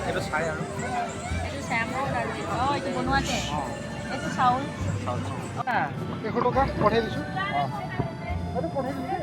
এইটো চাই আৰু এইটো চামল আৰু এইটো বনোৱাতে এইটো চাউল 100 টকা পঠাই দিছোঁ এইটো পঠাই দিছোঁ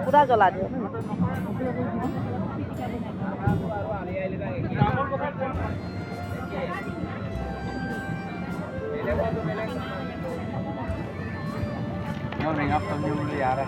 पूरा जला दियो यार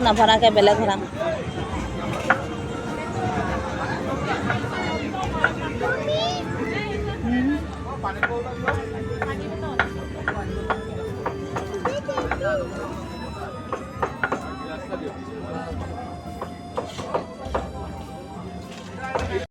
ना भरा के बेलग भरा